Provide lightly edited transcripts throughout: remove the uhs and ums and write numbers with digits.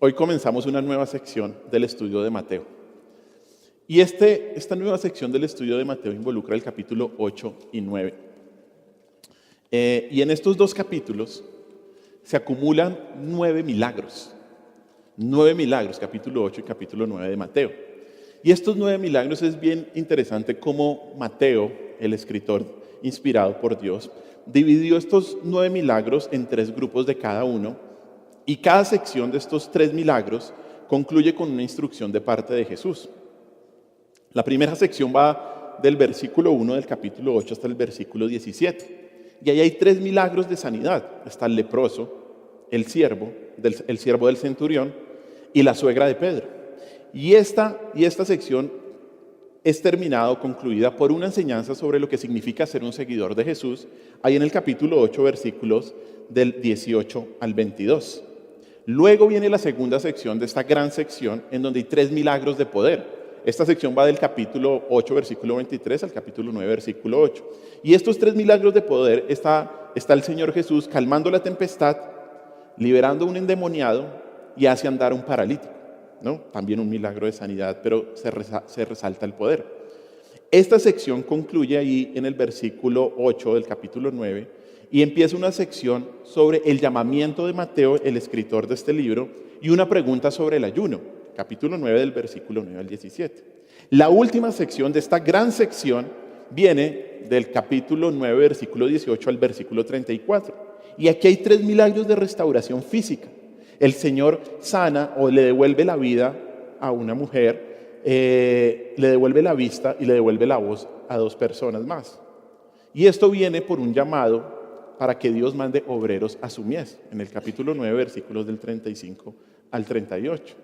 Hoy comenzamos una nueva sección del estudio de Mateo. Y esta nueva sección del estudio de Mateo involucra el capítulo 8 y 9. Y en estos dos capítulos se acumulan 9 milagros. 9 milagros, capítulo 8 y capítulo 9 de Mateo. Y estos 9 milagros es bien interesante cómo Mateo, el escritor inspirado por Dios, dividió estos 9 milagros en 3 grupos de cada uno. Y cada sección de estos 3 milagros concluye con una instrucción de parte de Jesús. La primera sección va del versículo 1 del capítulo 8 hasta el versículo 17. Y ahí hay 3 milagros de sanidad. Está el leproso, el siervo del centurión y la suegra de Pedro. Y esta sección es terminada o concluida por una enseñanza sobre lo que significa ser un seguidor de Jesús, ahí en el capítulo 8, versículos del 18 al 22. Luego viene la segunda sección de esta gran sección, en donde hay 3 milagros de poder. Esta sección va del capítulo 8, versículo 23, al capítulo 9, versículo 8. Y estos 3 milagros de poder está el Señor Jesús calmando la tempestad, liberando a un endemoniado y hace andar a un paralítico, ¿no? También un milagro de sanidad, pero se resalta el poder. Esta sección concluye ahí en el versículo 8 del capítulo 9 y empieza una sección sobre el llamamiento de Mateo, el escritor de este libro, y una pregunta sobre el ayuno, capítulo 9 del versículo 9 al 17. La última sección de esta gran sección viene del capítulo 9, versículo 18 al versículo 34. Y aquí hay 3 milagros de restauración física. El Señor sana o le devuelve la vida a una mujer, le devuelve la vista y le devuelve la voz a 2 personas más. Y esto viene por un llamado para que Dios mande obreros a su mies, en el capítulo 9, versículos del 35 al 38.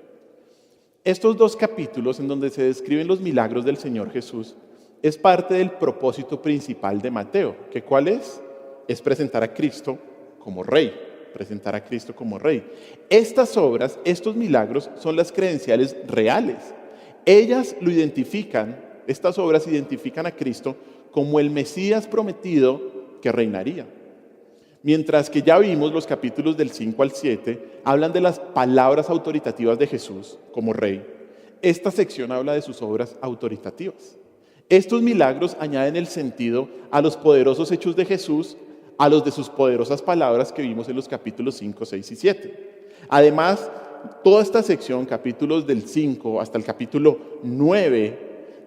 Estos 2 capítulos en donde se describen los milagros del Señor Jesús es parte del propósito principal de Mateo, que ¿cuál es? Es presentar a Cristo como Rey, presentar a Cristo como Rey. Estas obras, estos milagros son las credenciales reales. Ellas lo identifican, estas obras identifican a Cristo como el Mesías prometido que reinaría. Mientras que ya vimos los capítulos del 5 al 7, hablan de las palabras autoritativas de Jesús como Rey. Esta sección habla de sus obras autoritativas. Estos milagros añaden el sentido a los poderosos hechos de Jesús, a los de sus poderosas palabras que vimos en los capítulos 5, 6 y 7. Además, toda esta sección, capítulos del 5 hasta el capítulo 9,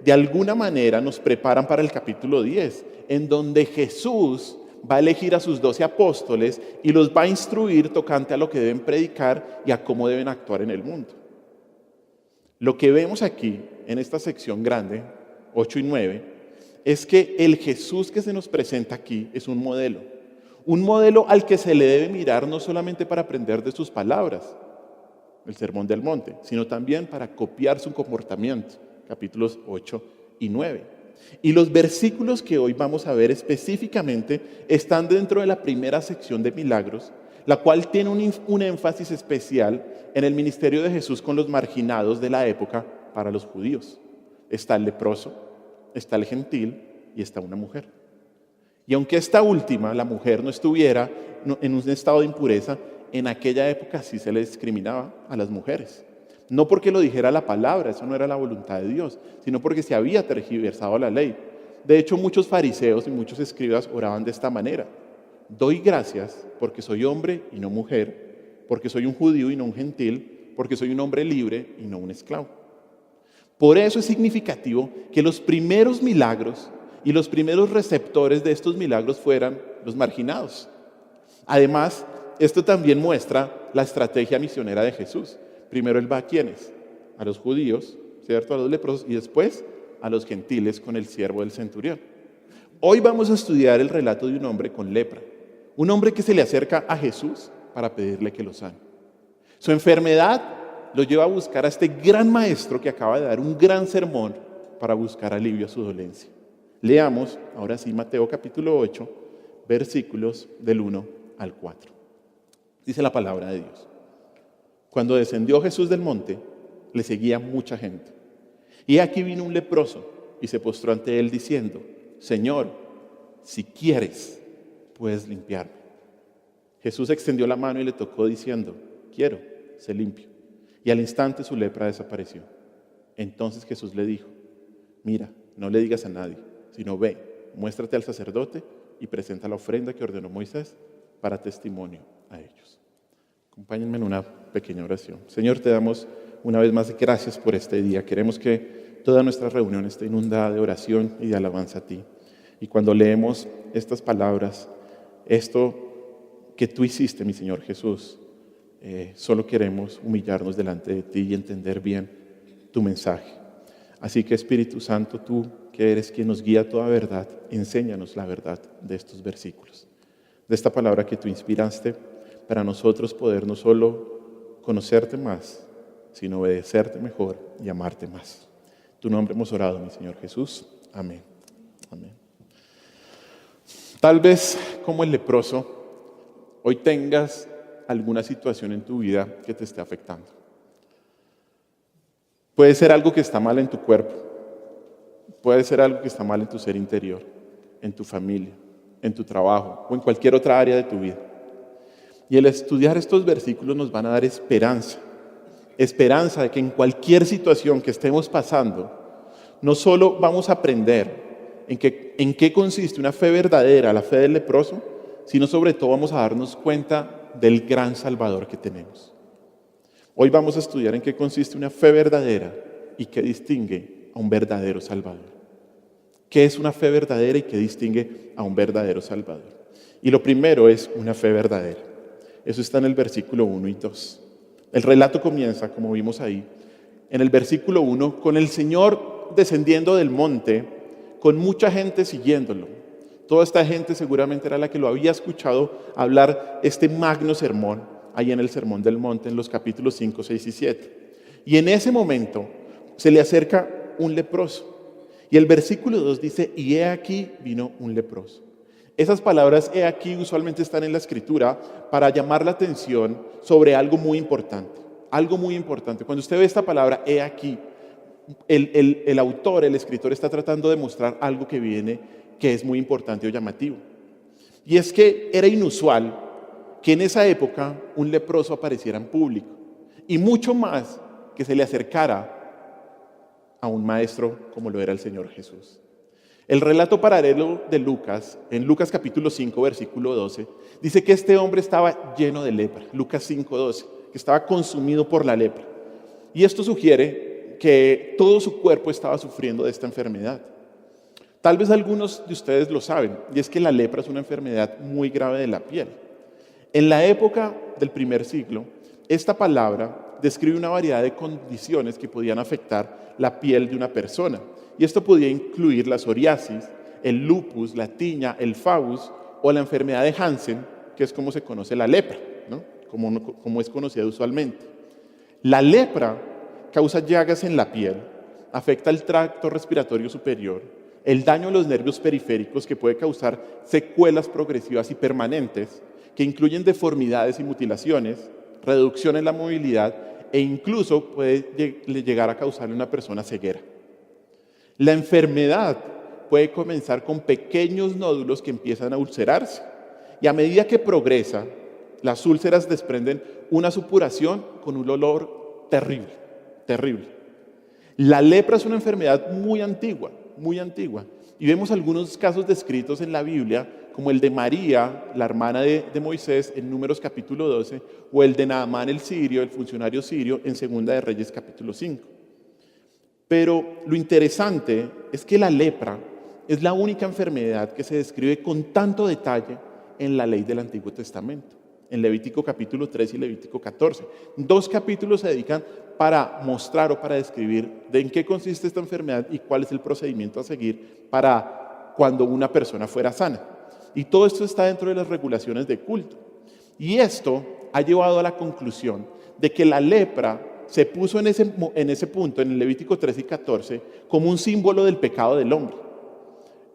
de alguna manera nos preparan para el capítulo 10, en donde Jesús va a elegir a sus 12 apóstoles y los va a instruir tocante a lo que deben predicar y a cómo deben actuar en el mundo. Lo que vemos aquí, en esta sección grande, 8 y 9, es que el Jesús que se nos presenta aquí es un modelo al que se le debe mirar no solamente para aprender de sus palabras, el Sermón del Monte, sino también para copiar su comportamiento, capítulos 8 y 9. Y los versículos que hoy vamos a ver específicamente están dentro de la primera sección de milagros, la cual tiene un énfasis especial en el ministerio de Jesús con los marginados de la época para los judíos. Está el leproso, está el gentil y está una mujer. Y aunque esta última, la mujer, no estuviera en un estado de impureza, en aquella época sí se le discriminaba a las mujeres. No porque lo dijera la palabra, eso no era la voluntad de Dios, sino porque se había tergiversado la ley. De hecho, muchos fariseos y muchos escribas oraban de esta manera: doy gracias porque soy hombre y no mujer, porque soy un judío y no un gentil, porque soy un hombre libre y no un esclavo. Por eso es significativo que los primeros milagros y los primeros receptores de estos milagros fueran los marginados. Además, esto también muestra la estrategia misionera de Jesús. Primero Él va a ¿quiénes? A los judíos, ¿cierto? A los leprosos, y después a los gentiles con el siervo del centurión. Hoy vamos a estudiar el relato de un hombre con lepra. Un hombre que se le acerca a Jesús para pedirle que lo sane. Su enfermedad lo lleva a buscar a este gran maestro que acaba de dar un gran sermón para buscar alivio a su dolencia. Leamos ahora sí Mateo capítulo 8, versículos del 1 al 4. Dice la palabra de Dios. Cuando descendió Jesús del monte, le seguía mucha gente. Y aquí vino un leproso y se postró ante él diciendo: Señor, si quieres, puedes limpiarme. Jesús extendió la mano y le tocó diciendo: quiero, sé limpio. y al instante su lepra desapareció. Entonces Jesús le dijo: mira, no le digas a nadie, sino ve, muéstrate al sacerdote y presenta la ofrenda que ordenó Moisés para testimonio a ellos. Acompáñenme en una pequeña oración. Señor, te damos una vez más gracias por este día. Queremos que toda nuestra reunión esté inundada de oración y de alabanza a ti. Y cuando leemos estas palabras, esto que tú hiciste, mi Señor Jesús, solo queremos humillarnos delante de ti y entender bien tu mensaje. Así que, Espíritu Santo, tú que eres quien nos guía a toda verdad, enséñanos la verdad de estos versículos, de esta palabra que tú inspiraste para nosotros poder no solo conocerte más, sino obedecerte mejor y amarte más. En tu nombre hemos orado, mi Señor Jesús. Amén. Amén. Tal vez, como el leproso, hoy tengas alguna situación en tu vida que te esté afectando. Puede ser algo que está mal en tu cuerpo, puede ser algo que está mal en tu ser interior, en tu familia, en tu trabajo o en cualquier otra área de tu vida. Y el estudiar estos versículos nos van a dar esperanza de que en cualquier situación que estemos pasando, no solo vamos a aprender en qué consiste una fe verdadera, la fe del leproso, sino sobre todo vamos a darnos cuenta del gran Salvador que tenemos. Hoy vamos a estudiar en qué consiste una fe verdadera y qué distingue a un verdadero Salvador. ¿Qué es una fe verdadera y qué distingue a un verdadero Salvador? Y lo primero es una fe verdadera. Eso está en el versículo 1 y 2. El relato comienza, como vimos ahí, en el versículo 1, con el Señor descendiendo del monte, con mucha gente siguiéndolo. Toda esta gente seguramente era la que lo había escuchado hablar este magno sermón, ahí en el Sermón del Monte, en los capítulos 5, 6 y 7. Y en ese momento se le acerca un leproso. Y el versículo 2 dice: y he aquí vino un leproso. Esas palabras he aquí usualmente están en la Escritura para llamar la atención sobre algo muy importante. Algo muy importante. Cuando usted ve esta palabra he aquí, el autor, el escritor está tratando de mostrar algo que viene, que es muy importante o llamativo. Y es que era inusual que en esa época un leproso apareciera en público, y mucho más que se le acercara a un maestro como lo era el Señor Jesús. El relato paralelo de Lucas, en Lucas capítulo 5, versículo 12, dice que este hombre estaba lleno de lepra. Lucas 5, 12, que estaba consumido por la lepra. Y esto sugiere que todo su cuerpo estaba sufriendo de esta enfermedad. Tal vez algunos de ustedes lo saben, y es que la lepra es una enfermedad muy grave de la piel. En la época del primer siglo, esta palabra describe una variedad de condiciones que podían afectar la piel de una persona. Y esto podía incluir la psoriasis, el lupus, la tiña, el fagus o la enfermedad de Hansen, que es como se conoce la lepra, ¿no? Como es conocida usualmente. La lepra causa llagas en la piel, afecta el tracto respiratorio superior, el daño a los nervios periféricos, que puede causar secuelas progresivas y permanentes, que incluyen deformidades y mutilaciones, reducción en la movilidad e incluso puede llegar a causarle a una persona ceguera. La enfermedad puede comenzar con pequeños nódulos que empiezan a ulcerarse, y a medida que progresa, las úlceras desprenden una supuración con un olor terrible, terrible. La lepra es una enfermedad muy antigua, y vemos algunos casos descritos en la Biblia, como el de María, la hermana de Moisés, en Números capítulo 12, o el de Naamán el sirio, el funcionario sirio, en Segunda de Reyes capítulo 5. Pero lo interesante es que la lepra es la única enfermedad que se describe con tanto detalle en la ley del Antiguo Testamento, en Levítico capítulo 3 y Levítico 14. 2 capítulos se dedican para mostrar o para describir de en qué consiste esta enfermedad y cuál es el procedimiento a seguir para cuando una persona fuera sana. Y todo esto está dentro de las regulaciones de culto. Y esto ha llevado a la conclusión de que la lepra se puso en ese punto, en el Levítico 3 y 14, como un símbolo del pecado del hombre.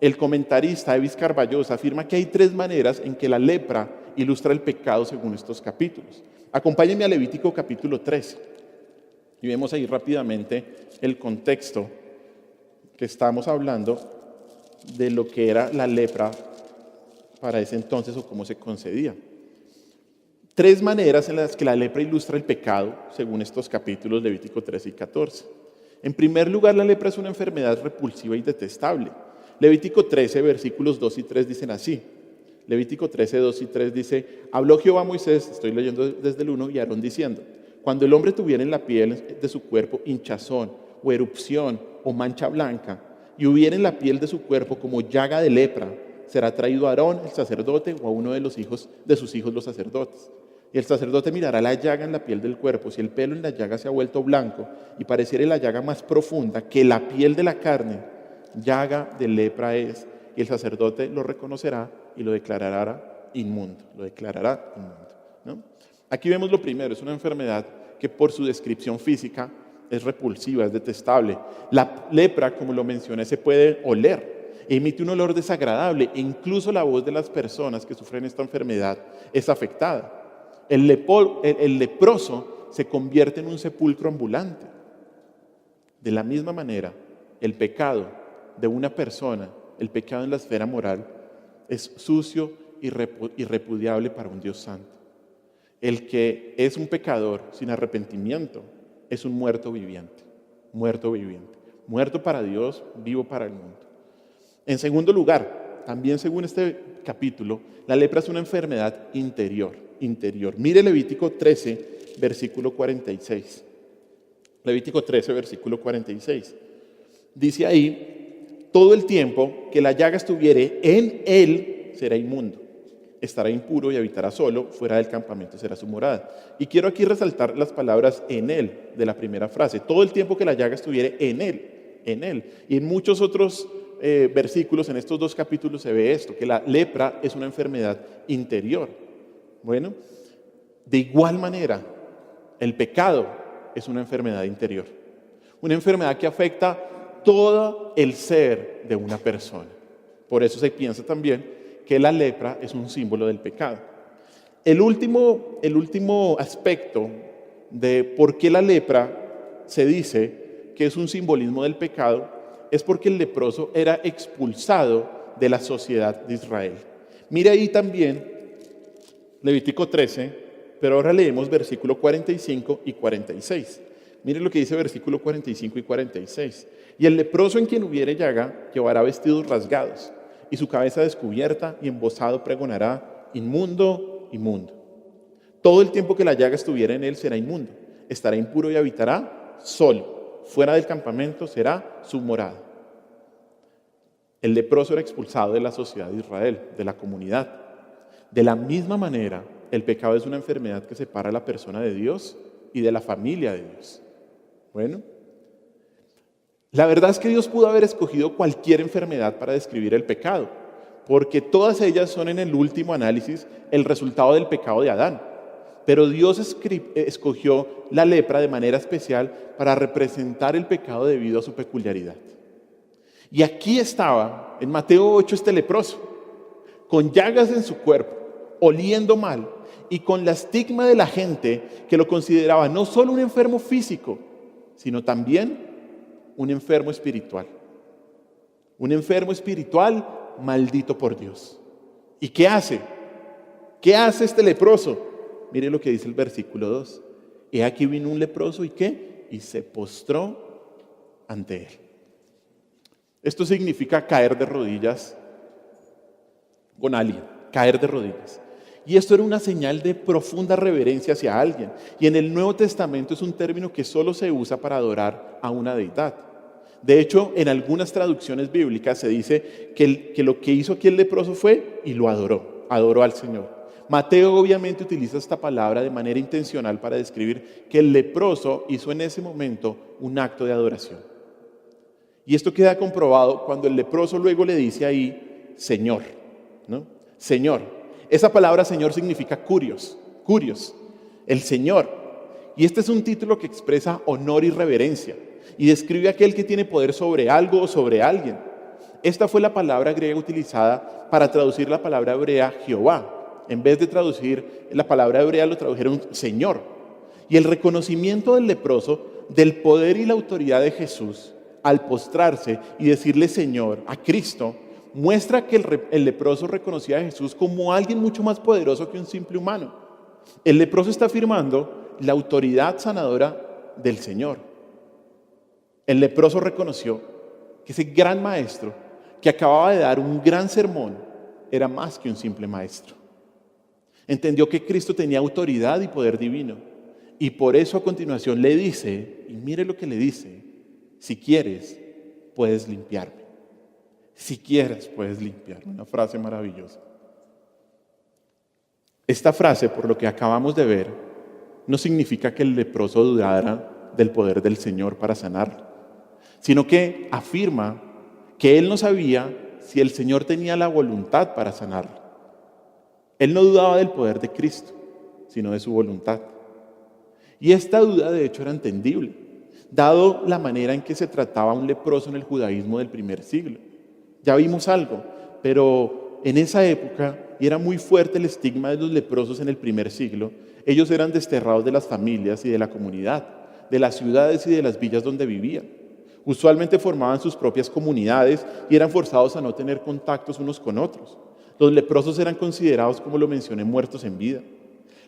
El comentarista Evis Carballosa afirma que hay 3 maneras en que la lepra ilustra el pecado según estos capítulos. Acompáñenme a Levítico capítulo 3 y vemos ahí rápidamente el contexto que estamos hablando de lo que era la lepra para ese entonces o cómo se concedía. 3 maneras en las que la lepra ilustra el pecado, según estos capítulos Levítico 13 y 14. En primer lugar, la lepra es una enfermedad repulsiva y detestable. Levítico 13, versículos 2 y 3 dicen así. Levítico 13, 2 y 3 dice: habló Jehová a Moisés, estoy leyendo desde el 1, y a Aarón diciendo: cuando el hombre tuviera en la piel de su cuerpo hinchazón, o erupción, o mancha blanca, y hubiera en la piel de su cuerpo como llaga de lepra, será traído a Aarón, el sacerdote, o a uno de sus hijos los sacerdotes. Y el sacerdote mirará la llaga en la piel del cuerpo. Si el pelo en la llaga se ha vuelto blanco y pareciere la llaga más profunda que la piel de la carne, llaga de lepra es, y el sacerdote lo reconocerá y lo declarará inmundo. ¿No? Aquí vemos lo primero, es una enfermedad que por su descripción física es repulsiva, es detestable. La lepra, como lo mencioné, se puede oler, emite un olor desagradable e incluso la voz de las personas que sufren esta enfermedad es afectada. El leproso se convierte en un sepulcro ambulante. De la misma manera, el pecado de una persona, el pecado en la esfera moral, es sucio y repudiable para un Dios santo. El que es un pecador sin arrepentimiento es un muerto viviente, muerto para Dios, vivo para el mundo. En segundo lugar, también según este capítulo, la lepra es una enfermedad interior. Mire Levítico 13, versículo 46. Levítico 13, versículo 46. Dice ahí: todo el tiempo que la llaga estuviere en él, será inmundo. Estará impuro y habitará solo, fuera del campamento será su morada. Y quiero aquí resaltar las palabras en él de la primera frase. Todo el tiempo que la llaga estuviere en él. Y en muchos otros versículos, en estos 2 capítulos se ve esto, que la lepra es una enfermedad interior. Bueno, de igual manera, el pecado es una enfermedad interior. Una enfermedad que afecta todo el ser de una persona. Por eso se piensa también que la lepra es un símbolo del pecado. El último aspecto de por qué la lepra se dice que es un simbolismo del pecado es porque el leproso era expulsado de la sociedad de Israel. Mire ahí también Levítico 13, pero ahora leemos versículo 45 y 46. Mire lo que dice versículo 45 y 46. Y el leproso en quien hubiere llaga llevará vestidos rasgados, y su cabeza descubierta, y embozado pregonará: inmundo, inmundo. Todo el tiempo que la llaga estuviera en él será inmundo. Estará impuro y habitará solo. Fuera del campamento será su morada. El leproso era expulsado de la sociedad de Israel, de la comunidad. De la misma manera, el pecado es una enfermedad que separa a la persona de Dios y de la familia de Dios. Bueno, la verdad es que Dios pudo haber escogido cualquier enfermedad para describir el pecado, porque todas ellas son en el último análisis el resultado del pecado de Adán. Pero Dios escogió la lepra de manera especial para representar el pecado debido a su peculiaridad. Y aquí estaba, en Mateo 8, este leproso, con llagas en su cuerpo, oliendo mal, y con la estigma de la gente que lo consideraba no solo un enfermo físico, sino también un enfermo espiritual. Un enfermo espiritual maldito por Dios. ¿Y qué hace? ¿Qué hace este leproso? Mire lo que dice el versículo 2. He aquí vino un leproso, ¿y qué? Y se postró ante él. Esto significa caer de rodillas con alguien, caer de rodillas. Y esto era una señal de profunda reverencia hacia alguien. Y en el Nuevo Testamento es un término que solo se usa para adorar a una deidad. De hecho, en algunas traducciones bíblicas se dice que lo que hizo aquí el leproso fue y lo adoró al Señor. Mateo obviamente utiliza esta palabra de manera intencional para describir que el leproso hizo en ese momento un acto de adoración. Y esto queda comprobado cuando el leproso luego le dice ahí, Señor, ¿no? Señor. Esa palabra Señor significa curios, el Señor. Y este es un título que expresa honor y reverencia y describe a aquel que tiene poder sobre algo o sobre alguien. Esta fue la palabra griega utilizada para traducir la palabra hebrea Jehová. En vez de traducir la palabra hebrea, lo tradujeron Señor. Y el reconocimiento del leproso del poder y la autoridad de Jesús al postrarse y decirle Señor a Cristo, muestra que el leproso reconocía a Jesús como alguien mucho más poderoso que un simple humano. El leproso está afirmando la autoridad sanadora del Señor. El leproso reconoció que ese gran maestro que acababa de dar un gran sermón era más que un simple maestro. Entendió que Cristo tenía autoridad y poder divino. Y por eso a continuación le dice, y mire lo que le dice: si quieres, puedes limpiarme. Si quieres, puedes limpiarme. Una frase maravillosa. Esta frase, por lo que acabamos de ver, no significa que el leproso dudara del poder del Señor para sanarlo, sino que afirma que él no sabía si el Señor tenía la voluntad para sanarlo. Él no dudaba del poder de Cristo, sino de su voluntad. Y esta duda, de hecho, era entendible, dado la manera en que se trataba a un leproso en el judaísmo del primer siglo. Ya vimos algo, pero en esa época, y era muy fuerte el estigma de los leprosos en el primer siglo, ellos eran desterrados de las familias y de la comunidad, de las ciudades y de las villas donde vivían. Usualmente formaban sus propias comunidades y eran forzados a no tener contactos unos con otros. Los leprosos eran considerados, como lo mencioné, muertos en vida.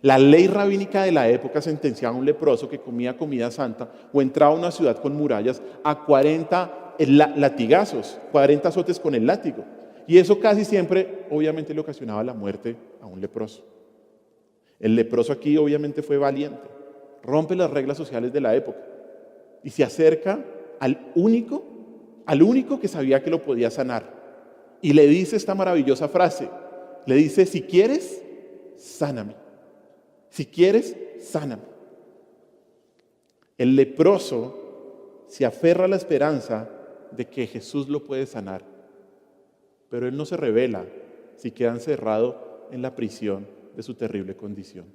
La ley rabínica de la época sentenciaba a un leproso que comía comida santa o entraba a una ciudad con murallas a 40 latigazos, 40 azotes con el látigo. Y eso casi siempre, obviamente, le ocasionaba la muerte a un leproso. El leproso aquí, obviamente, fue valiente. Rompe las reglas sociales de la época y se acerca al único que sabía que lo podía sanar. Y le dice esta maravillosa frase. Le dice: si quieres, sáname. Si quieres, sáname. El leproso se aferra a la esperanza de que Jesús lo puede sanar. Pero él no se revela si queda encerrado en la prisión de su terrible condición.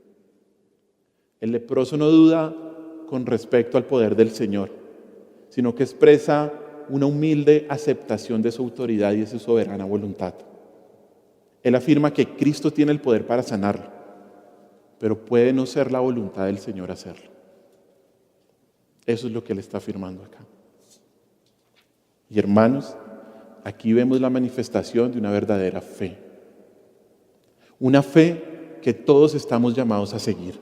El leproso no duda con respecto al poder del Señor, sino que expresa una humilde aceptación de su autoridad y de su soberana voluntad. Él afirma que Cristo tiene el poder para sanarlo, pero puede no ser la voluntad del Señor hacerlo. Eso es lo que él está afirmando acá. Y hermanos, aquí vemos la manifestación de una verdadera fe. Una fe que todos estamos llamados a seguir.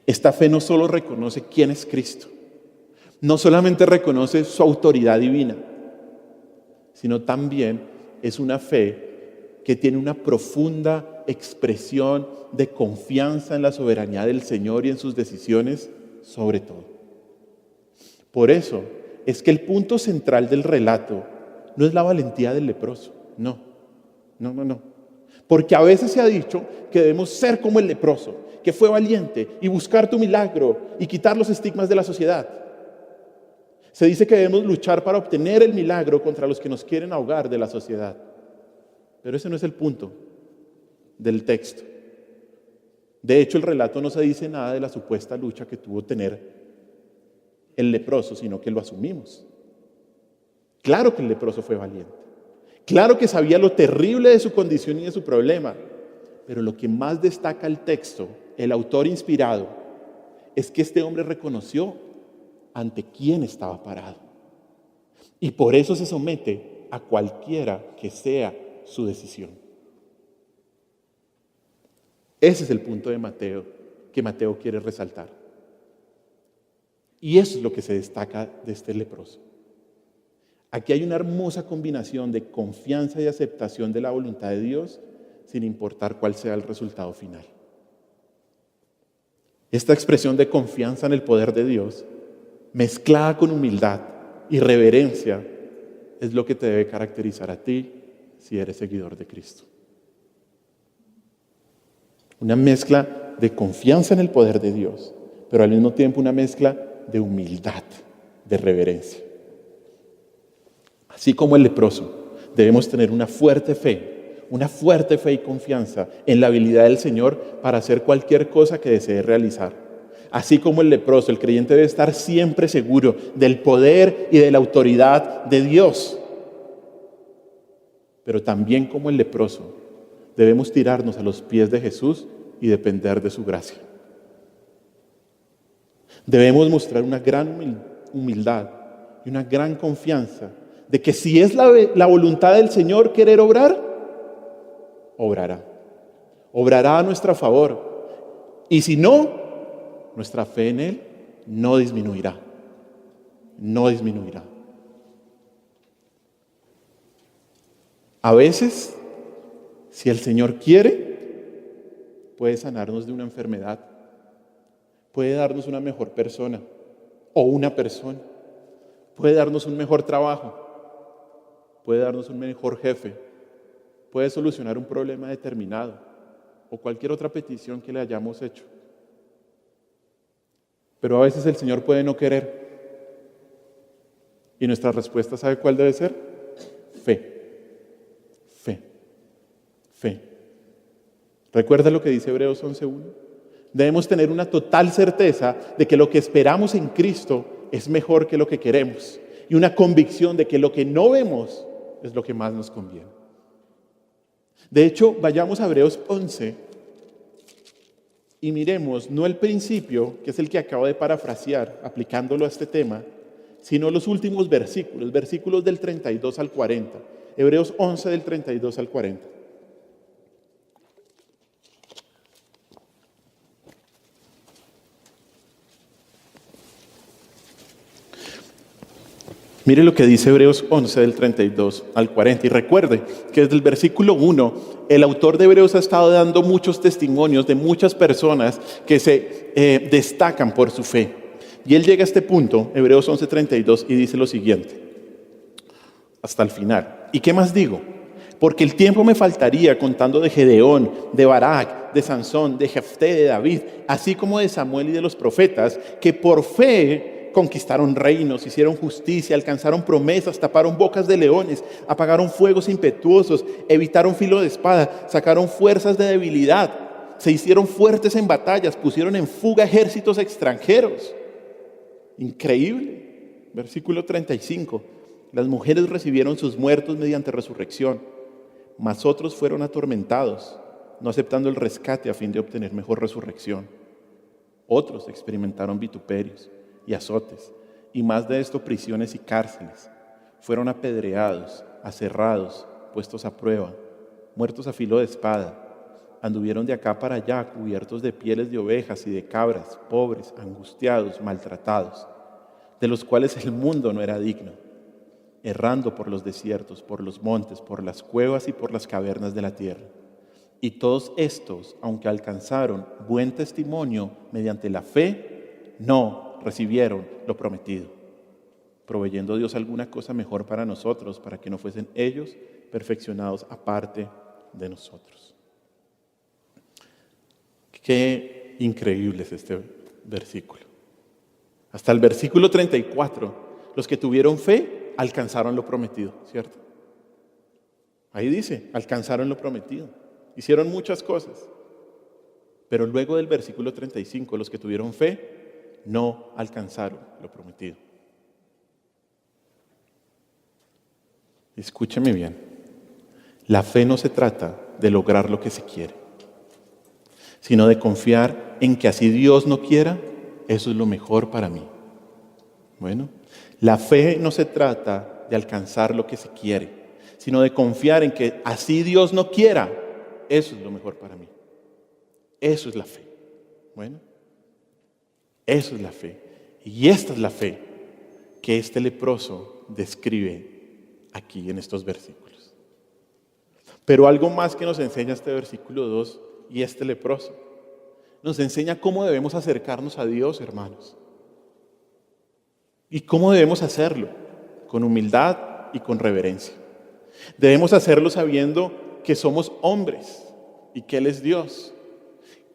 Esta fe no solo reconoce quién es Cristo, no solamente reconoce su autoridad divina, sino también es una fe que tiene una profunda expresión de confianza en la soberanía del Señor y en sus decisiones sobre todo. Por eso es que el punto central del relato no es la valentía del leproso, no. Porque a veces se ha dicho que debemos ser como el leproso, que fue valiente y buscar tu milagro y quitar los estigmas de la sociedad. Se dice que debemos luchar para obtener el milagro contra los que nos quieren ahogar de la sociedad. Pero ese no es el punto del texto. De hecho, el relato no se dice nada de la supuesta lucha que tuvo tener el leproso, sino que lo asumimos. Claro que el leproso fue valiente. Claro que sabía lo terrible de su condición y de su problema. Pero lo que más destaca el texto, el autor inspirado, es que este hombre reconoció ante quién estaba parado. Y por eso se somete a cualquiera que sea su decisión. Ese es el punto de Mateo, que Mateo quiere resaltar. Y eso es lo que se destaca de este leproso. Aquí hay una hermosa combinación de confianza y aceptación de la voluntad de Dios, sin importar cuál sea el resultado final. Esta expresión de confianza en el poder de Dios, mezclada con humildad y reverencia, es lo que te debe caracterizar a ti si eres seguidor de Cristo. Una mezcla de confianza en el poder de Dios, pero al mismo tiempo una mezcla de humildad, de reverencia. Así como el leproso, debemos tener una fuerte fe y confianza en la habilidad del Señor para hacer cualquier cosa que desee realizar. Así como el leproso, el creyente debe estar siempre seguro del poder y de la autoridad de Dios. Pero también como el leproso, debemos tirarnos a los pies de Jesús y depender de su gracia. Debemos mostrar una gran humildad y una gran confianza de que si es la voluntad del Señor querer obrar, obrará. Obrará a nuestro favor. Y si no, nuestra fe en Él no disminuirá. No disminuirá. A veces, si el Señor quiere, puede sanarnos de una enfermedad, puede darnos una mejor persona o una persona, puede darnos un mejor trabajo, puede darnos un mejor jefe, puede solucionar un problema determinado o cualquier otra petición que le hayamos hecho. Pero a veces el Señor puede no querer. Y nuestra respuesta, ¿sabe cuál debe ser? Fe. Fe. Fe. ¿Recuerda lo que dice Hebreos 11:1? Debemos tener una total certeza de que lo que esperamos en Cristo es mejor que lo que queremos. Y una convicción de que lo que no vemos es lo que más nos conviene. De hecho, vayamos a Hebreos 11 y miremos no el principio, que es el que acabo de parafrasear, aplicándolo a este tema, sino los últimos versículos, versículos del 32 al 40. Hebreos 11 del 32 al 40. Mire lo que dice Hebreos 11 del 32 al 40. Y recuerde que desde el versículo 1, el autor de Hebreos ha estado dando muchos testimonios de muchas personas que se destacan por su fe. Y él llega a este punto, Hebreos 11:32, y dice lo siguiente, hasta el final. ¿Y qué más digo? Porque el tiempo me faltaría contando de Gedeón, de Barak, de Sansón, de Jefté, de David, así como de Samuel y de los profetas, que por fe conquistaron reinos, hicieron justicia, alcanzaron promesas, taparon bocas de leones, apagaron fuegos impetuosos, evitaron filo de espada, sacaron fuerzas de debilidad, se hicieron fuertes en batallas, pusieron en fuga ejércitos extranjeros. Increíble. Versículo 35. Las mujeres recibieron sus muertos mediante resurrección, mas otros fueron atormentados, no aceptando el rescate a fin de obtener mejor resurrección. Otros experimentaron vituperios y azotes, y más de esto prisiones y cárceles. Fueron apedreados, aserrados, puestos a prueba, muertos a filo de espada. Anduvieron de acá para allá, cubiertos de pieles de ovejas y de cabras, pobres, angustiados, maltratados, de los cuales el mundo no era digno, errando por los desiertos, por los montes, por las cuevas y por las cavernas de la tierra. Y todos estos, aunque alcanzaron buen testimonio mediante la fe, no recibieron lo prometido, proveyendo Dios alguna cosa mejor para nosotros, para que no fuesen ellos perfeccionados aparte de nosotros. Qué increíble es este versículo. Hasta el versículo 34, los que tuvieron fe alcanzaron lo prometido, ¿cierto? Ahí dice, alcanzaron lo prometido. Hicieron muchas cosas. Pero luego del versículo 35, los que tuvieron fe no alcanzaron lo prometido. Escúcheme bien. La fe no se trata de lograr lo que se quiere, sino de confiar en que así Dios no quiera, eso es lo mejor para mí. Bueno, la fe no se trata de alcanzar lo que se quiere, sino de confiar en que así Dios no quiera, eso es lo mejor para mí. Eso es la fe. Bueno, eso es la fe. Y esta es la fe que este leproso describe aquí en estos versículos. Pero algo más que nos enseña este versículo 2 y este leproso, nos enseña cómo debemos acercarnos a Dios, hermanos. ¿Y cómo debemos hacerlo? Con humildad y con reverencia. Debemos hacerlo sabiendo que somos hombres y que Él es Dios,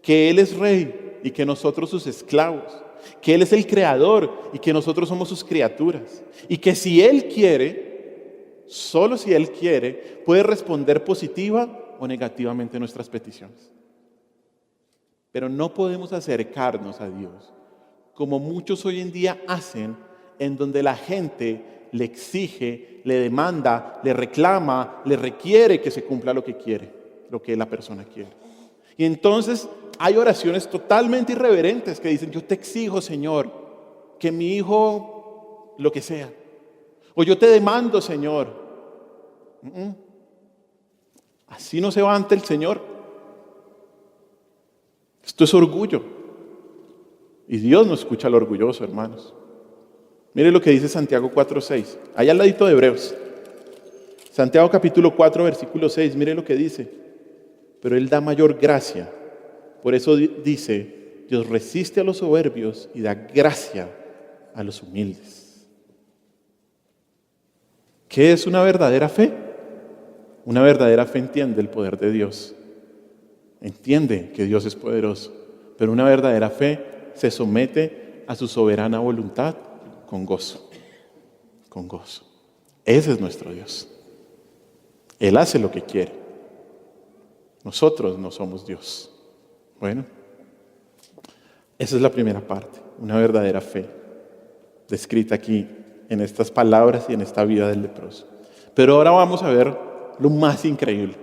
que Él es Rey y que nosotros sus esclavos, que Él es el Creador y que nosotros somos sus criaturas, y que si Él quiere, solo si Él quiere, puede responder positiva o negativamente a nuestras peticiones. Pero no podemos acercarnos a Dios como muchos hoy en día hacen, en donde la gente le exige, le demanda, le reclama, le requiere que se cumpla lo que quiere, lo que la persona quiere. Y entonces hay oraciones totalmente irreverentes que dicen: yo te exijo, Señor, que mi hijo, lo que sea. O yo te demando, Señor. Así no se va ante el Señor. Esto es orgullo. Y Dios no escucha al orgulloso, hermanos. Mire lo que dice Santiago 4:6. Allá al ladito de Hebreos. Santiago capítulo 4, versículo 6. Mire lo que dice. Pero Él da mayor gracia. Por eso dice, Dios resiste a los soberbios y da gracia a los humildes. ¿Qué es una verdadera fe? Una verdadera fe entiende el poder de Dios. Entiende que Dios es poderoso. Pero una verdadera fe se somete a su soberana voluntad con gozo. Con gozo. Ese es nuestro Dios. Él hace lo que quiere. Nosotros no somos Dios. Bueno, esa es la primera parte, una verdadera fe, descrita aquí en estas palabras y en esta vida del leproso. Pero ahora vamos a ver lo más increíble,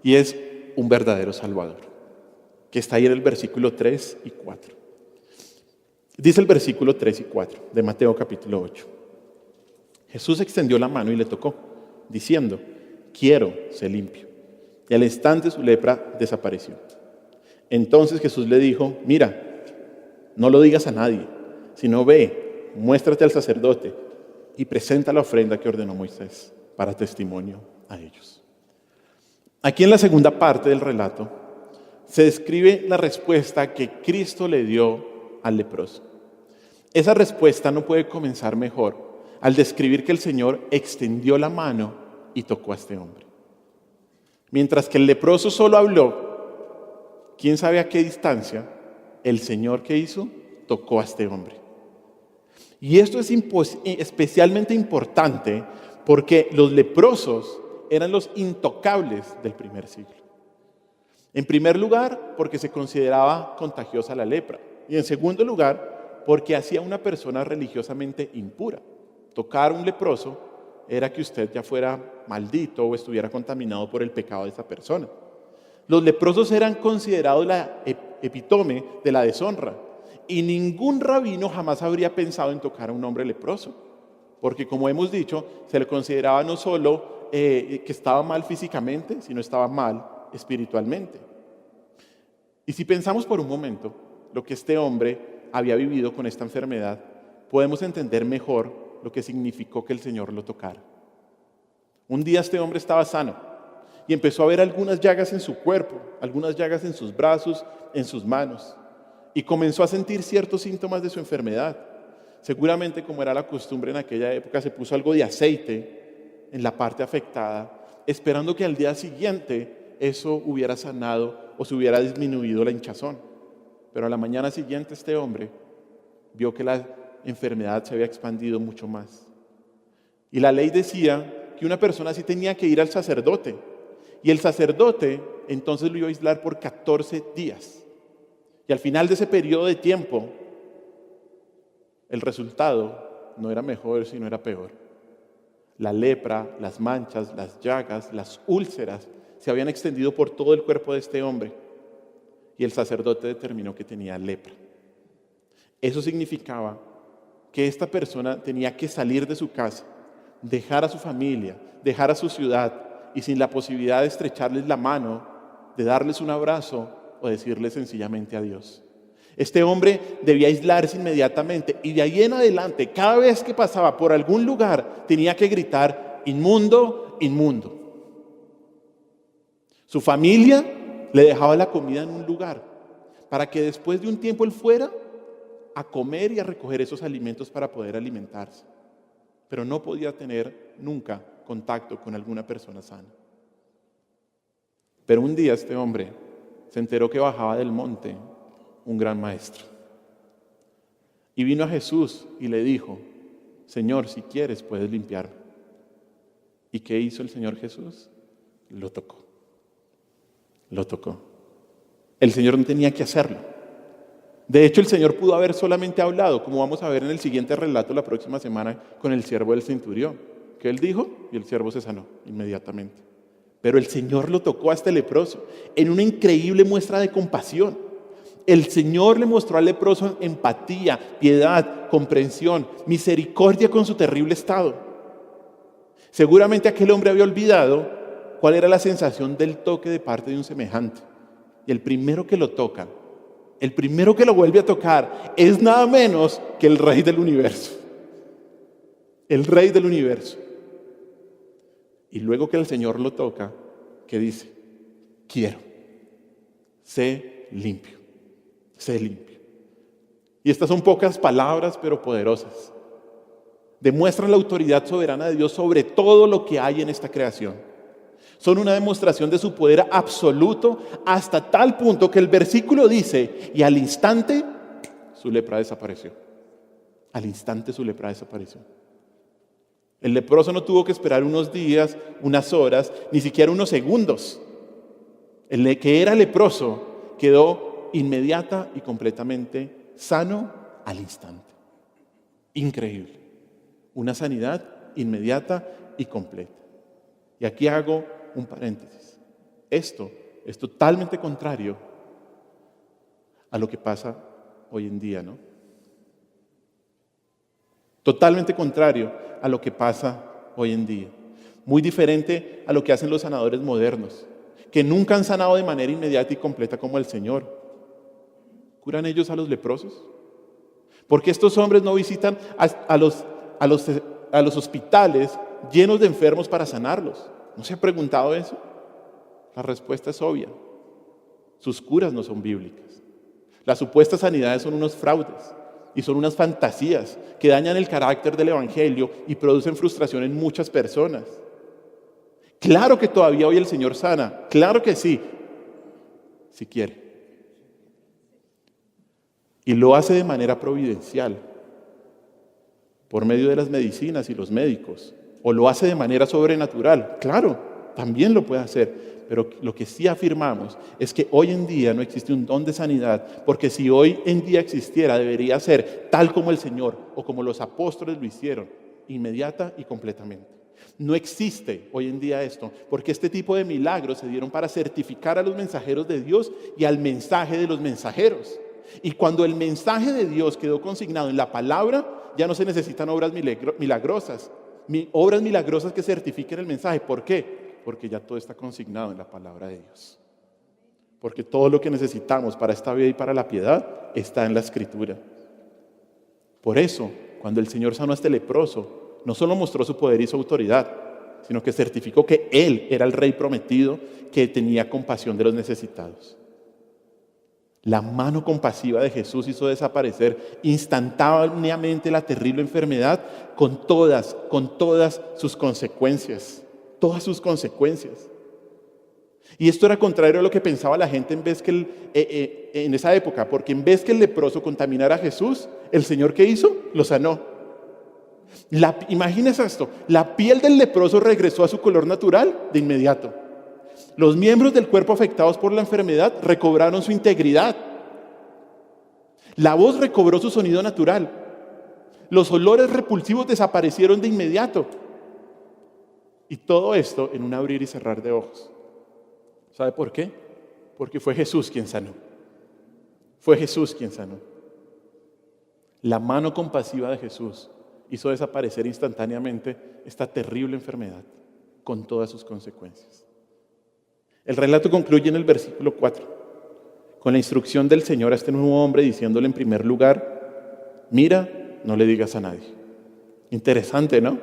y es un verdadero Salvador, que está ahí en el versículo 3 y 4. Dice el versículo 3 y 4 de Mateo capítulo 8. Jesús extendió la mano y le tocó, diciendo, quiero, sé limpio. Y al instante su lepra desapareció. Entonces Jesús le dijo, mira, no lo digas a nadie, sino ve, muéstrate al sacerdote y presenta la ofrenda que ordenó Moisés para testimonio a ellos. Aquí en la segunda parte del relato se describe la respuesta que Cristo le dio al leproso. Esa respuesta no puede comenzar mejor al describir que el Señor extendió la mano y tocó a este hombre. Mientras que el leproso solo habló, quién sabe a qué distancia, el Señor, ¿qué hizo? Tocó a este hombre. Y esto es especialmente importante porque los leprosos eran los intocables del primer siglo. En primer lugar, porque se consideraba contagiosa la lepra. Y en segundo lugar, porque hacía una persona religiosamente impura. Tocar a un leproso era que usted ya fuera maldito o estuviera contaminado por el pecado de esa persona. Los leprosos eran considerados la epítome de la deshonra. Y ningún rabino jamás habría pensado en tocar a un hombre leproso. Porque como hemos dicho, se le consideraba no solo que estaba mal físicamente, sino estaba mal espiritualmente. Y si pensamos por un momento lo que este hombre había vivido con esta enfermedad, podemos entender mejor lo que significó que el Señor lo tocara. Un día este hombre estaba sano y empezó a ver algunas llagas en su cuerpo, algunas llagas en sus brazos, en sus manos, y comenzó a sentir ciertos síntomas de su enfermedad. Seguramente, como era la costumbre en aquella época, se puso algo de aceite en la parte afectada, esperando que al día siguiente eso hubiera sanado o se hubiera disminuido la hinchazón. Pero a la mañana siguiente este hombre vio que la enfermedad se había expandido mucho más. Y la ley decía que una persona así tenía que ir al sacerdote. Y el sacerdote entonces lo iba a aislar por 14 días. Y al final de ese periodo de tiempo, el resultado no era mejor, sino era peor. La lepra, las manchas, las llagas, las úlceras se habían extendido por todo el cuerpo de este hombre. Y el sacerdote determinó que tenía lepra. Eso significaba que esta persona tenía que salir de su casa, dejar a su familia, dejar a su ciudad, y sin la posibilidad de estrecharles la mano, de darles un abrazo o decirles sencillamente adiós. Este hombre debía aislarse inmediatamente y de ahí en adelante, cada vez que pasaba por algún lugar, tenía que gritar, inmundo, inmundo. Su familia le dejaba la comida en un lugar para que después de un tiempo él fuera a comer y a recoger esos alimentos para poder alimentarse. Pero no podía tener nunca contacto con alguna persona sana. Pero un día este hombre se enteró que bajaba del monte un gran maestro. Y vino a Jesús y le dijo, Señor, si quieres puedes limpiarme. ¿Y qué hizo el Señor Jesús? Lo tocó. Lo tocó. El Señor no tenía que hacerlo. De hecho, el Señor pudo haber solamente hablado, como vamos a ver en el siguiente relato la próxima semana con el siervo del centurión, que él dijo y el siervo se sanó inmediatamente. Pero el Señor lo tocó a este leproso en una increíble muestra de compasión. El Señor le mostró al leproso empatía, piedad, comprensión, misericordia con su terrible estado. Seguramente aquel hombre había olvidado cuál era la sensación del toque de parte de un semejante. Y el primero que lo toca el primero que lo vuelve a tocar es nada menos que el Rey del universo. El Rey del universo. Y luego que el Señor lo toca, ¿qué dice? Quiero. Sé limpio. Sé limpio. Y estas son pocas palabras, pero poderosas. Demuestran la autoridad soberana de Dios sobre todo lo que hay en esta creación. Son una demostración de su poder absoluto hasta tal punto que el versículo dice, y al instante su lepra desapareció. Al instante su lepra desapareció. El leproso no tuvo que esperar unos días, unas horas, ni siquiera unos segundos. El que era leproso quedó inmediata y completamente sano al instante. Increíble. Una sanidad inmediata y completa. Y aquí hago un paréntesis. Esto es totalmente contrario a lo que pasa hoy en día, ¿no? Totalmente contrario a lo que pasa hoy en día. Muy diferente a lo que hacen los sanadores modernos, que nunca han sanado de manera inmediata y completa como el Señor. ¿Curan ellos a los leprosos? ¿Por qué estos hombres no visitan a los hospitales llenos de enfermos para sanarlos? ¿No se ha preguntado eso? La respuesta es obvia. Sus curas no son bíblicas. Las supuestas sanidades son unos fraudes y son unas fantasías que dañan el carácter del Evangelio y producen frustración en muchas personas. Claro que todavía hoy el Señor sana, claro que sí, si quiere. Y lo hace de manera providencial, por medio de las medicinas y los médicos. O lo hace de manera sobrenatural, claro, también lo puede hacer. Pero lo que sí afirmamos es que hoy en día no existe un don de sanidad, porque si hoy en día existiera, debería ser tal como el Señor o como los apóstoles lo hicieron, inmediata y completamente. No existe hoy en día esto, porque este tipo de milagros se dieron para certificar a los mensajeros de Dios y al mensaje de los mensajeros. Y cuando el mensaje de Dios quedó consignado en la palabra, ya no se necesitan obras milagrosas. Obras milagrosas que certifiquen el mensaje. ¿Por qué? Porque ya todo está consignado en la palabra de Dios. Porque todo lo que necesitamos para esta vida y para la piedad está en la Escritura. Por eso, cuando el Señor sanó a este leproso, no solo mostró su poder y su autoridad, sino que certificó que Él era el Rey prometido que tenía compasión de los necesitados. La mano compasiva de Jesús hizo desaparecer instantáneamente la terrible enfermedad con todas sus consecuencias. Todas sus consecuencias. Y esto era contrario a lo que pensaba la gente en esa época, porque en vez que el leproso contaminara a Jesús, el Señor, ¿qué hizo? Lo sanó. Imagínense esto, la piel del leproso regresó a su color natural de inmediato. Los miembros del cuerpo afectados por la enfermedad recobraron su integridad. La voz recobró su sonido natural. Los olores repulsivos desaparecieron de inmediato. Y todo esto en un abrir y cerrar de ojos. ¿Sabe por qué? Porque fue Jesús quien sanó. Fue Jesús quien sanó. La mano compasiva de Jesús hizo desaparecer instantáneamente esta terrible enfermedad con todas sus consecuencias. El relato concluye en el versículo 4, con la instrucción del Señor a este nuevo hombre diciéndole en primer lugar, mira, no le digas a nadie. Interesante, ¿no?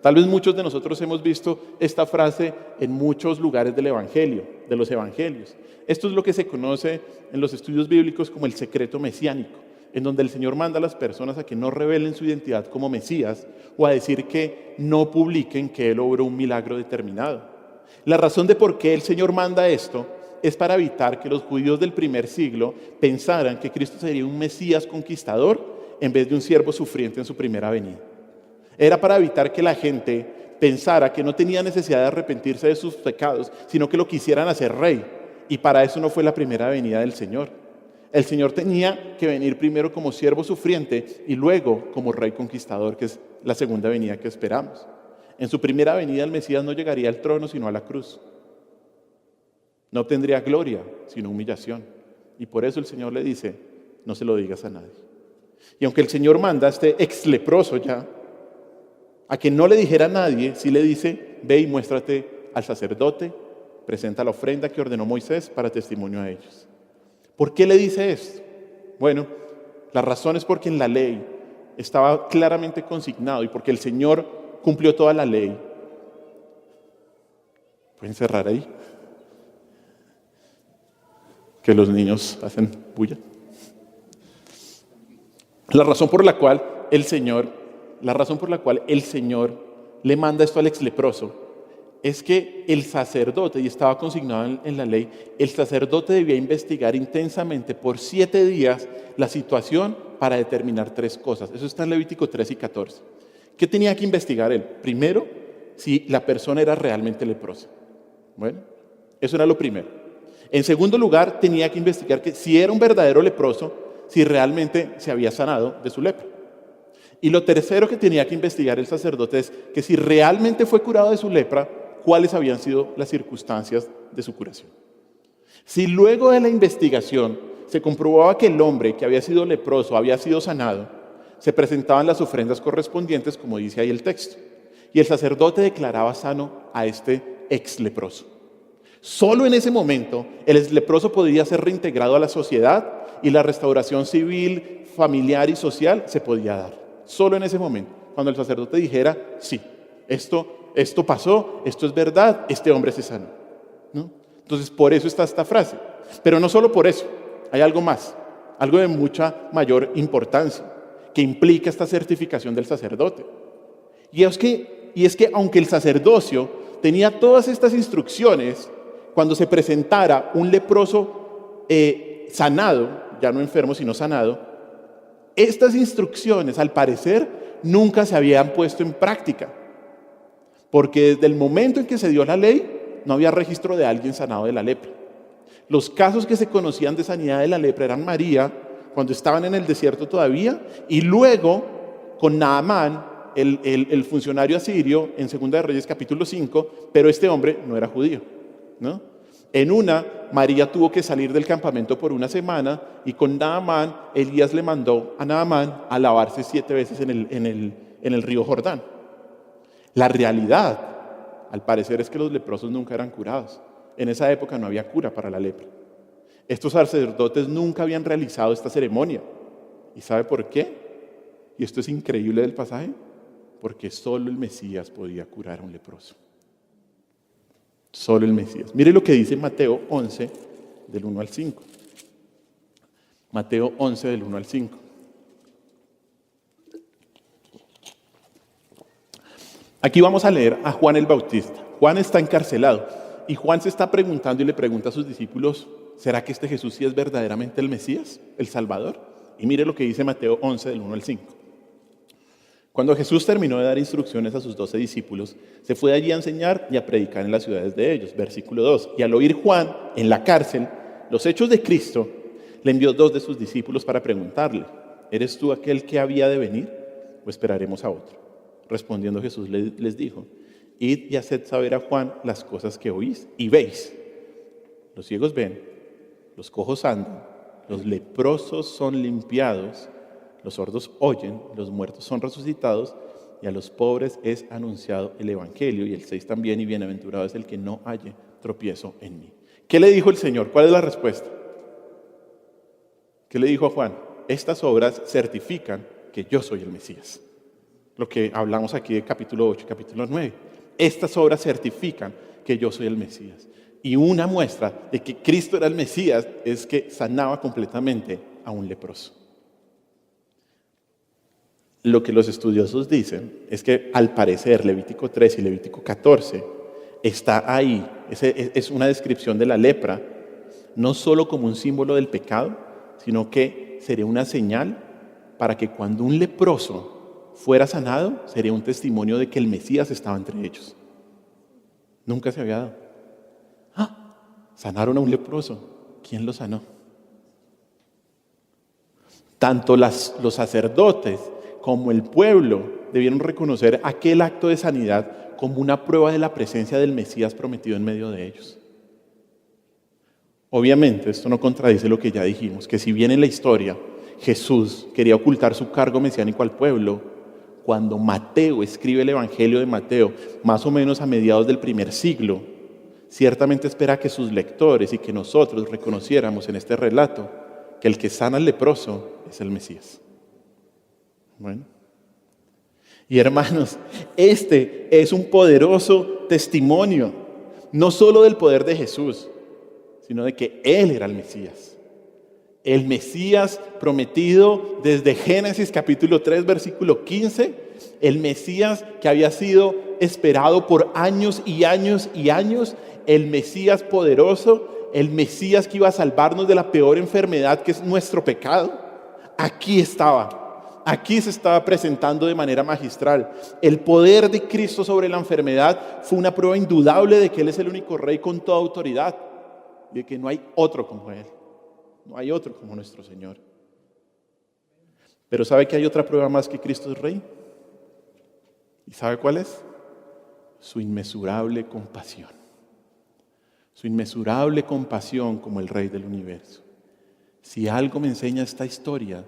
Tal vez muchos de nosotros hemos visto esta frase en muchos lugares del Evangelio, de los Evangelios. Esto es lo que se conoce en los estudios bíblicos como el secreto mesiánico, en donde el Señor manda a las personas a que no revelen su identidad como Mesías o a decir que no publiquen que Él obró un milagro determinado. La razón de por qué el Señor manda esto es para evitar que los judíos del primer siglo pensaran que Cristo sería un Mesías conquistador en vez de un siervo sufriente en su primera venida. Era para evitar que la gente pensara que no tenía necesidad de arrepentirse de sus pecados, sino que lo quisieran hacer rey. Y para eso no fue la primera venida del Señor. El Señor tenía que venir primero como siervo sufriente y luego como rey conquistador, que es la segunda venida que esperamos. En su primera venida el Mesías no llegaría al trono sino a la cruz. No obtendría gloria sino humillación. Y por eso el Señor le dice, no se lo digas a nadie. Y aunque el Señor manda a este ex leproso ya a que no le dijera a nadie, sí le dice, ve y muéstrate al sacerdote, presenta la ofrenda que ordenó Moisés para testimonio a ellos. ¿Por qué le dice esto? Bueno, la razón es porque en la ley estaba claramente consignado y porque el Señor cumplió toda la ley. ¿Pueden cerrar ahí? Que los niños hacen bulla. La razón por la cual el Señor le manda esto al exleproso es que el sacerdote, y estaba consignado en la ley, el sacerdote debía investigar intensamente por 7 días la situación para determinar 3 cosas. Eso está en Levítico 3 y 14. ¿Qué tenía que investigar él? Primero, si la persona era realmente leprosa. Bueno, eso era lo primero. En segundo lugar, tenía que investigar que si era un verdadero leproso, si realmente se había sanado de su lepra. Y lo tercero que tenía que investigar el sacerdote es que si realmente fue curado de su lepra, cuáles habían sido las circunstancias de su curación. Si luego de la investigación se comprobaba que el hombre que había sido leproso había sido sanado, se presentaban las ofrendas correspondientes, como dice ahí el texto, y el sacerdote declaraba sano a este ex leproso. Solo en ese momento el ex leproso podía ser reintegrado a la sociedad y la restauración civil, familiar y social se podía dar. Solo en ese momento, cuando el sacerdote dijera, sí, esto pasó, esto es verdad, este hombre se sanó, ¿no? Entonces, por eso está esta frase. Pero no solo por eso, hay algo más, algo de mucha mayor importancia, que implica esta certificación del sacerdote. Y es que aunque el sacerdocio tenía todas estas instrucciones, cuando se presentara un leproso sanado, ya no enfermo, sino sanado, estas instrucciones, al parecer, nunca se habían puesto en práctica. Porque desde el momento en que se dio la ley, no había registro de alguien sanado de la lepra. Los casos que se conocían de sanidad de la lepra eran María, cuando estaban en el desierto todavía, y luego con Naamán, el funcionario asirio, en 2 de Reyes capítulo 5, pero este hombre no era judío, ¿no? En una, María tuvo que salir del campamento por una semana y con Naamán, Elías le mandó a Naamán a lavarse 7 veces en el río Jordán. La realidad, al parecer, es que los leprosos nunca eran curados. En esa época no había cura para la lepra. Estos sacerdotes nunca habían realizado esta ceremonia. ¿Y sabe por qué? Y esto es increíble del pasaje, porque solo el Mesías podía curar a un leproso. Solo el Mesías. Mire lo que dice Mateo 11, del 1 al 5. Mateo 11, del 1 al 5. Aquí vamos a leer a Juan el Bautista. Juan está encarcelado y Juan se está preguntando y le pregunta a sus discípulos, ¿será que este Jesús sí es verdaderamente el Mesías, el Salvador? Y mire lo que dice Mateo 11, del 1 al 5. Cuando Jesús terminó de dar instrucciones a sus 12 discípulos, se fue allí a enseñar y a predicar en las ciudades de ellos. Versículo 2. Y al oír Juan en la cárcel los hechos de Cristo, le envió 2 de sus discípulos para preguntarle, ¿eres tú aquel que había de venir o esperaremos a otro? Respondiendo Jesús les dijo, id y haced saber a Juan las cosas que oís y veis. Los ciegos ven, los cojos andan, los leprosos son limpiados, los sordos oyen, los muertos son resucitados y a los pobres es anunciado el Evangelio. Y el 6 también, y bienaventurado es el que no halle tropiezo en mí. ¿Qué le dijo el Señor? ¿Cuál es la respuesta? ¿Qué le dijo a Juan? Estas obras certifican que yo soy el Mesías. Lo que hablamos aquí de capítulo 8 y capítulo 9. Estas obras certifican que yo soy el Mesías. Y una muestra de que Cristo era el Mesías es que sanaba completamente a un leproso. Lo que los estudiosos dicen es que al parecer Levítico 3 y Levítico 14 está ahí, es una descripción de la lepra, no solo como un símbolo del pecado, sino que sería una señal para que cuando un leproso fuera sanado, sería un testimonio de que el Mesías estaba entre ellos. Nunca se había dado. Sanaron a un leproso. ¿Quién lo sanó? Tanto los sacerdotes como el pueblo debieron reconocer aquel acto de sanidad como una prueba de la presencia del Mesías prometido en medio de ellos. Obviamente, esto no contradice lo que ya dijimos, que si bien en la historia Jesús quería ocultar su cargo mesiánico al pueblo, cuando Mateo escribe el Evangelio de Mateo, más o menos a mediados del 1 siglo, ciertamente espera que sus lectores y que nosotros reconociéramos en este relato que el que sana al leproso es el Mesías. Bueno. Y hermanos, este es un poderoso testimonio, no solo del poder de Jesús, sino de que Él era el Mesías. El Mesías prometido desde Génesis capítulo 3, versículo 15, el Mesías que había sido esperado por años y años y años, el Mesías poderoso, el Mesías que iba a salvarnos de la peor enfermedad que es nuestro pecado. Aquí estaba, aquí se estaba presentando de manera magistral. El poder de Cristo sobre la enfermedad fue una prueba indudable de que Él es el único Rey con toda autoridad y de que no hay otro como Él. No hay otro como nuestro Señor. Pero ¿sabe que hay otra prueba más que Cristo es Rey? ¿Y sabe cuál es? Su inmesurable compasión. Su inmesurable compasión como el Rey del universo. Si algo me enseña esta historia,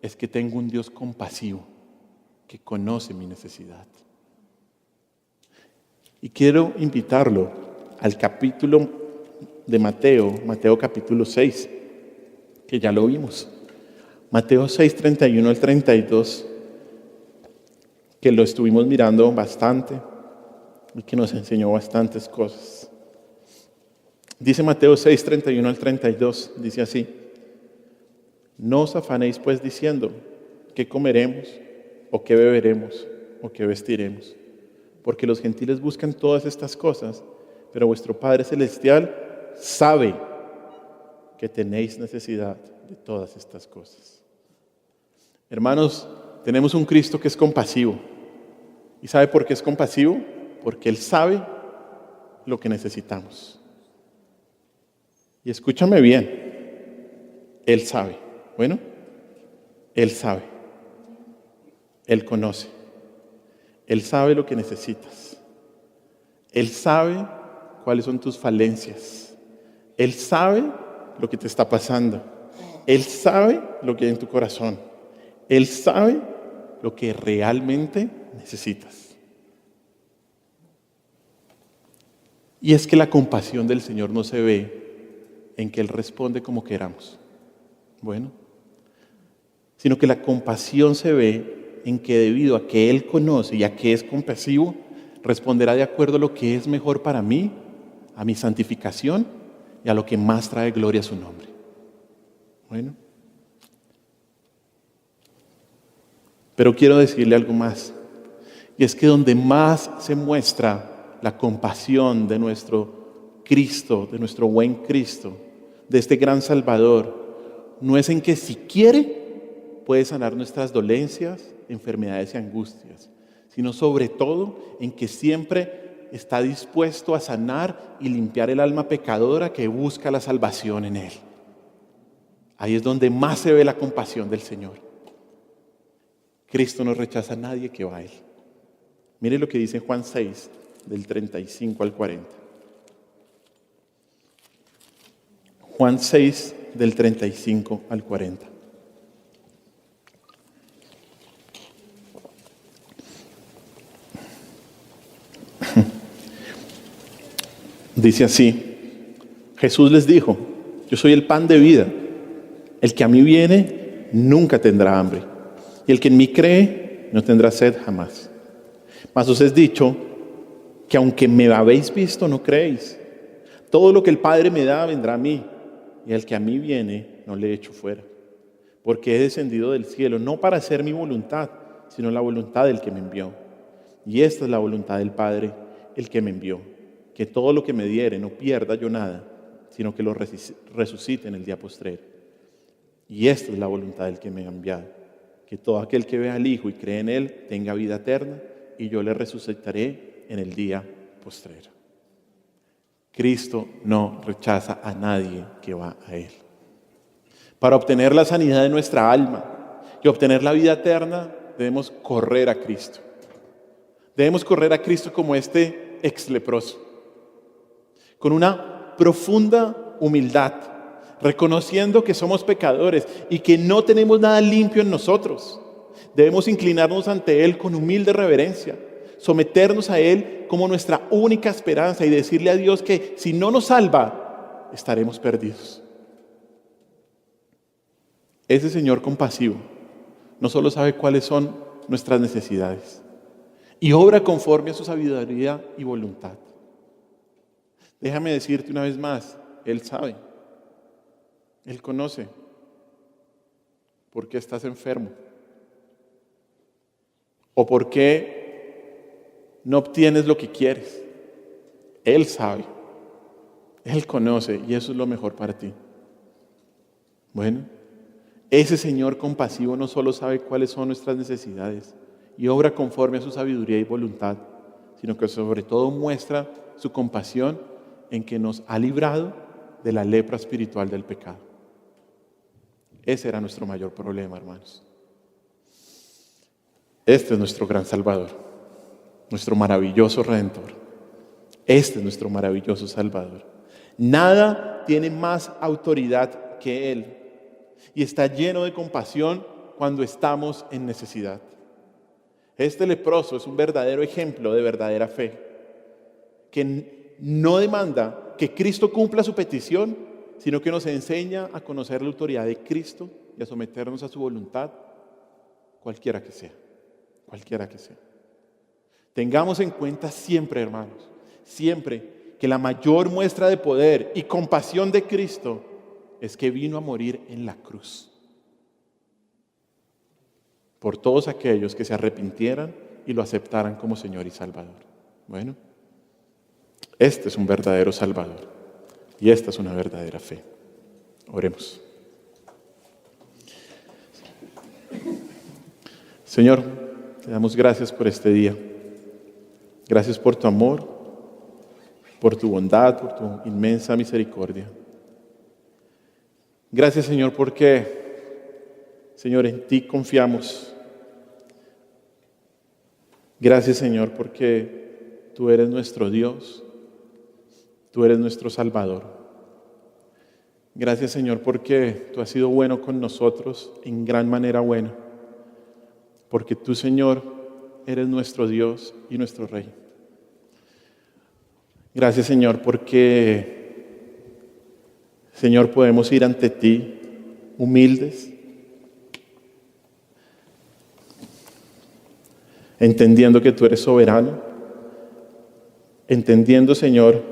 es que tengo un Dios compasivo que conoce mi necesidad. Y quiero invitarlo al capítulo de Mateo, Mateo capítulo 6. Que ya lo vimos. Mateo 6, 31 al 32, que lo estuvimos mirando bastante y que nos enseñó bastantes cosas. Dice Mateo 6, 31 al 32, dice así: no os afanéis pues diciendo, ¿qué comeremos? ¿O qué beberemos? ¿O qué vestiremos? Porque los gentiles buscan todas estas cosas, pero vuestro Padre Celestial sabe que tenéis necesidad de todas estas cosas. Hermanos, tenemos un Cristo que es compasivo. ¿Y sabe por qué es compasivo? Porque Él sabe lo que necesitamos. Y escúchame bien, Él sabe. Bueno, Él sabe. Él conoce. Él sabe lo que necesitas. Él sabe cuáles son tus falencias. Él sabe lo que te está pasando. Él sabe lo que hay en tu corazón. Él sabe lo que realmente necesitas. Y es que la compasión del Señor no se ve en que Él responde como queramos. Bueno, sino que la compasión se ve en que debido a que Él conoce y a que es compasivo, responderá de acuerdo a lo que es mejor para mí, a mi santificación y a lo que más trae gloria a su nombre. Bueno, pero quiero decirle algo más, y es que donde más se muestra la compasión de nuestro Cristo, de nuestro buen Cristo, de este gran Salvador, no es en que si quiere puede sanar nuestras dolencias, enfermedades y angustias, sino sobre todo en que siempre está dispuesto a sanar y limpiar el alma pecadora que busca la salvación en Él. Ahí es donde más se ve la compasión del Señor. Cristo no rechaza a nadie que va a Él. Mire lo que dice Juan 6, del 35 al 40. Juan 6, del 35 al 40. Dice así: Jesús les dijo: yo soy el pan de vida. El que a mí viene nunca tendrá hambre, y el que en mí cree no tendrá sed jamás. Mas os he dicho que aunque me habéis visto, no creéis. Todo lo que el Padre me da vendrá a mí, y el que a mí viene no le echo fuera. Porque he descendido del cielo no para hacer mi voluntad, sino la voluntad del que me envió. Y esta es la voluntad del Padre, el que me envió, que todo lo que me diere no pierda yo nada, sino que lo resucite en el día postrero. Y esta es la voluntad del que me ha enviado, que todo aquel que vea al Hijo y cree en Él tenga vida eterna, y yo le resucitaré en el día postrero. Cristo no rechaza a nadie que va a Él. Para obtener la sanidad de nuestra alma y obtener la vida eterna, debemos correr a Cristo. Debemos correr a Cristo como este ex leproso, con una profunda humildad, reconociendo que somos pecadores y que no tenemos nada limpio en nosotros. Debemos inclinarnos ante Él con humilde reverencia, someternos a Él como nuestra única esperanza y decirle a Dios que si no nos salva, estaremos perdidos. Ese Señor compasivo no solo sabe cuáles son nuestras necesidades y obra conforme a su sabiduría y voluntad. Déjame decirte una vez más, Él sabe, Él conoce por qué estás enfermo o por qué no obtienes lo que quieres. Él sabe, Él conoce y eso es lo mejor para ti. Bueno, ese Señor compasivo no solo sabe cuáles son nuestras necesidades y obra conforme a su sabiduría y voluntad, sino que sobre todo muestra su compasión en que nos ha librado de la lepra espiritual del pecado. Ese era nuestro mayor problema, hermanos. Este es nuestro gran Salvador, nuestro maravilloso Redentor. Este es nuestro maravilloso Salvador. Nada tiene más autoridad que Él y está lleno de compasión cuando estamos en necesidad. Este leproso es un verdadero ejemplo de verdadera fe, que no demanda que Cristo cumpla su petición, sino que nos enseña a conocer la autoridad de Cristo y a someternos a su voluntad, cualquiera que sea. Cualquiera que sea. Tengamos en cuenta siempre, hermanos, siempre que la mayor muestra de poder y compasión de Cristo es que vino a morir en la cruz por todos aquellos que se arrepintieran y lo aceptaran como Señor y Salvador. Bueno, este es un verdadero Salvador y esta es una verdadera fe. Oremos. Señor, te damos gracias por este día. Gracias por tu amor, por tu bondad, por tu inmensa misericordia. Gracias, Señor, porque, Señor, en ti confiamos. Gracias, Señor, porque tú eres nuestro Dios, tú eres nuestro Salvador. Gracias, Señor, porque tú has sido bueno con nosotros, en gran manera bueno. Porque tú, Señor, eres nuestro Dios y nuestro Rey. Gracias, Señor, porque, Señor, podemos ir ante ti humildes, entendiendo que tú eres soberano, entendiendo, Señor,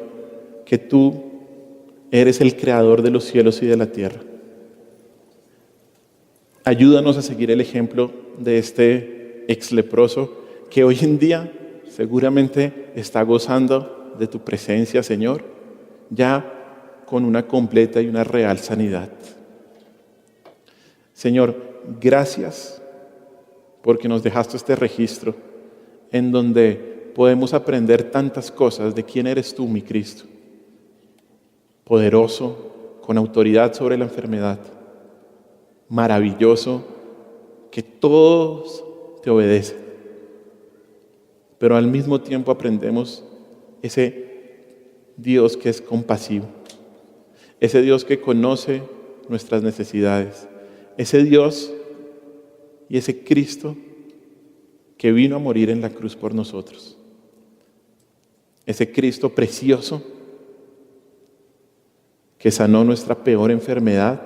que tú eres el creador de los cielos y de la tierra. Ayúdanos a seguir el ejemplo de este ex leproso que hoy en día seguramente está gozando de tu presencia, Señor, ya con una completa y una real sanidad. Señor, gracias porque nos dejaste este registro en donde podemos aprender tantas cosas de quién eres tú, mi Cristo. Poderoso, con autoridad sobre la enfermedad. Maravilloso, que todos te obedecen. Pero al mismo tiempo aprendemos ese Dios que es compasivo. Ese Dios que conoce nuestras necesidades. Ese Dios y ese Cristo que vino a morir en la cruz por nosotros. Ese Cristo precioso que sanó nuestra peor enfermedad,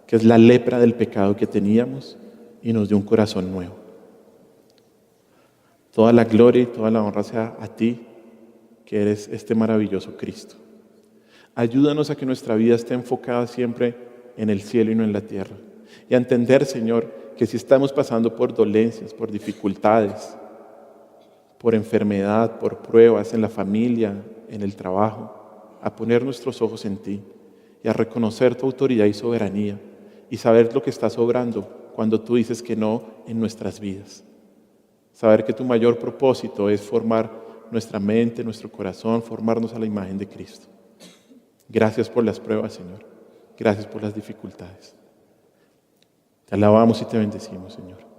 que es la lepra del pecado que teníamos, y nos dio un corazón nuevo. Toda la gloria y toda la honra sea a ti, que eres este maravilloso Cristo. Ayúdanos a que nuestra vida esté enfocada siempre en el cielo y no en la tierra. Y a entender, Señor, que si estamos pasando por dolencias, por dificultades, por enfermedad, por pruebas en la familia, en el trabajo, a poner nuestros ojos en ti y a reconocer tu autoridad y soberanía y saber lo que estás obrando cuando tú dices que no en nuestras vidas. Saber que tu mayor propósito es formar nuestra mente, nuestro corazón, formarnos a la imagen de Cristo. Gracias por las pruebas, Señor. Gracias por las dificultades. Te alabamos y te bendecimos, Señor.